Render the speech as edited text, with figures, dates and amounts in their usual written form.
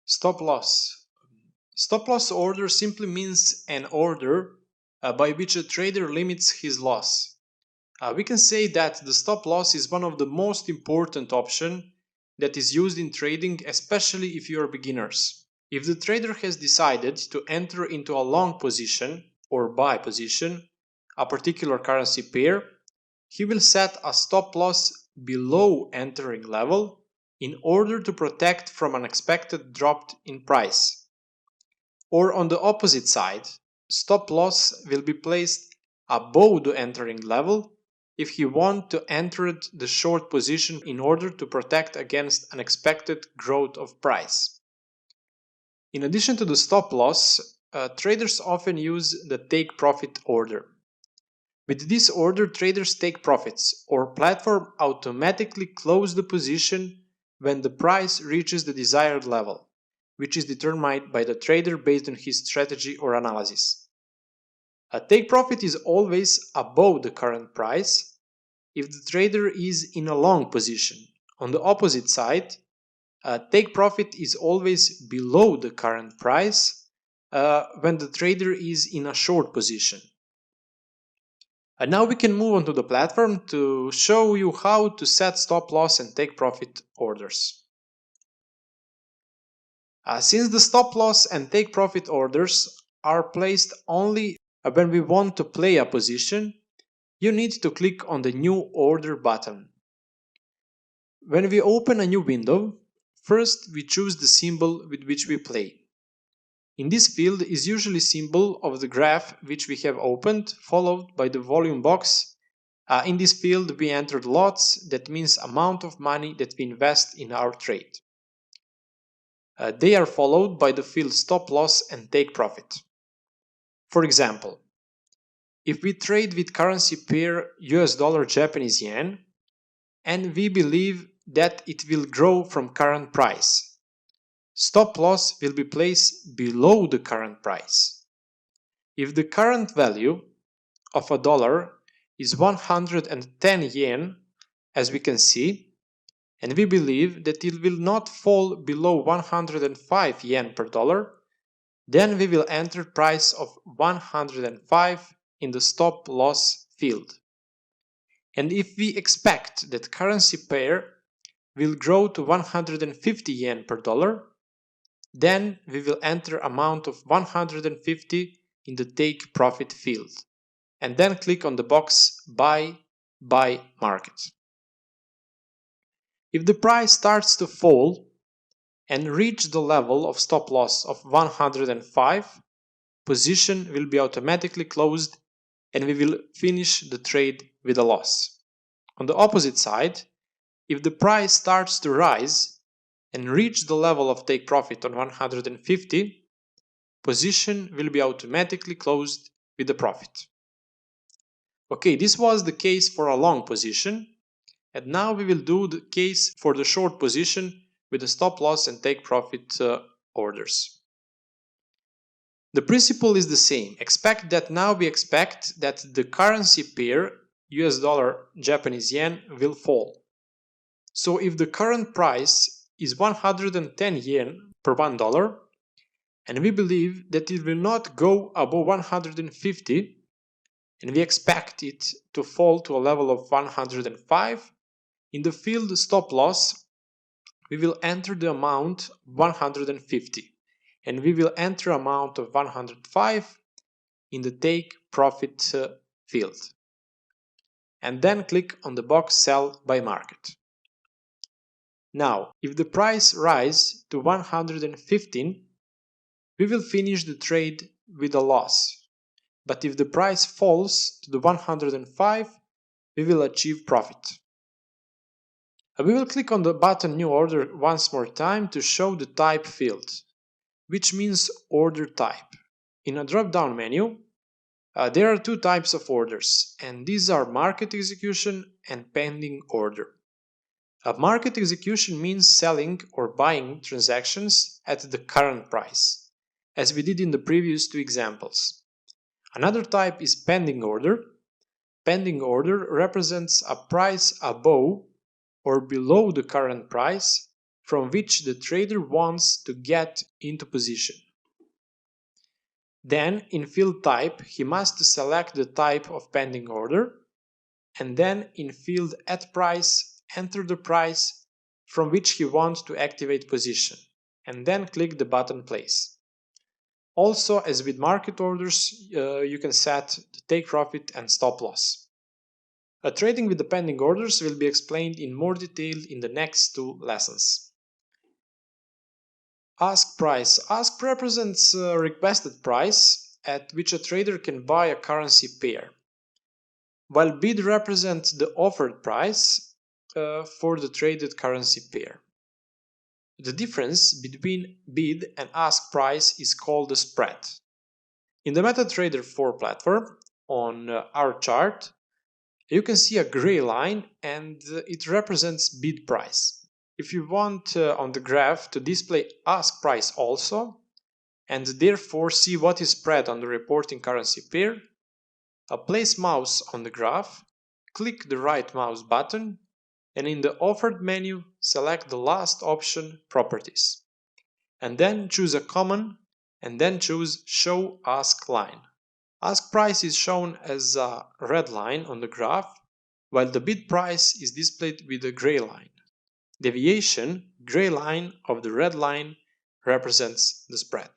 Stop loss. Stop loss order simply means an order by which a trader limits his loss. We can say that the stop loss is one of the most important options that is used in trading, especially if you are beginners. If the trader has decided to enter into a long position or buy position, a particular currency pair, he will set a stop loss below entering level in order to protect from an expected drop in price. Or on the opposite side, stop loss will be placed above the entering level if he wants to enter the short position in order to protect against unexpected growth of price. In addition to the stop loss, traders often use the take profit order. With this order, traders take profits, or platform automatically close the position when the price reaches the desired level, which is determined by the trader based on his strategy or analysis. A take profit is always above the current price if the trader is in a long position. On the opposite side, a take profit is always below the current price when the trader is in a short position. And now we can move on to the platform to show you how to set stop loss and take profit orders. Since the stop loss and take profit orders are placed only when we want to play a position, you need to click on the New Order button. When we open a new window, first we choose the symbol with which we play. In this field is usually symbol of the graph which we have opened, followed by the volume box. In this field we entered lots, that means amount of money that we invest in our trade. They are followed by the field stop loss and take profit. For example, if we trade with currency pair US dollar Japanese yen and we believe that it will grow from current price, stop loss will be placed below the current price. If the current value of a dollar is 110 yen, as we can see, and we believe that it will not fall below 105 yen per dollar, then we will enter price of 105 in the stop loss field. And if we expect that currency pair will grow to 150 yen per dollar, then we will enter amount of 150 in the take profit field and then click on the box buy market. If the price starts to fall and reach the level of stop loss of 105, position will be automatically closed and we will finish the trade with a loss. On the opposite side, if the price starts to rise and reach the level of take profit on 150, position will be automatically closed with a profit. Okay, this was the case for a long position, and now we will do the case for the short position with the stop loss and take profit orders. The principle is the same. Now we expect that the currency pair US dollar Japanese yen will fall. So if the current price is 110 yen per $1, and we believe that it will not go above 150, and we expect it to fall to a level of 105, in the field stop loss, we will enter the amount 150, and we will enter amount of 105 in the take profit field, and then click on the box sell by market. Now, if the price rises to 115, we will finish the trade with a loss. But if the price falls to the 105, we will achieve profit. We will click on the button New Order once more time to show the type field, which means order type. In a drop-down menu, there are two types of orders, and these are market execution and pending order. A market execution means selling or buying transactions at the current price, as we did in the previous two examples. Another type is pending order. Pending order represents a price above or below the current price from which the trader wants to get into position. Then in field type he must select the type of pending order, and then in field at price enter the price from which he wants to activate position, and then click the button place. Also, as with market orders, you can set the take profit and stop loss. Trading with the pending orders will be explained in more detail in the next two lessons. Ask price. Ask represents a requested price at which a trader can buy a currency pair, while bid represents the offered price for the traded currency pair. The difference between bid and ask price is called the spread. In the MetaTrader 4 platform, on our chart, you can see a gray line and it represents bid price. If you want on the graph to display ask price also, and therefore see what is spread on the reporting currency pair, place mouse on the graph, click the right mouse button, and in the offered menu select the last option, properties, and then choose a common, and then choose show ask line. Ask price is shown as a red line on the graph, while the bid price is displayed with a gray line. Deviation, gray line of the red line, represents the spread.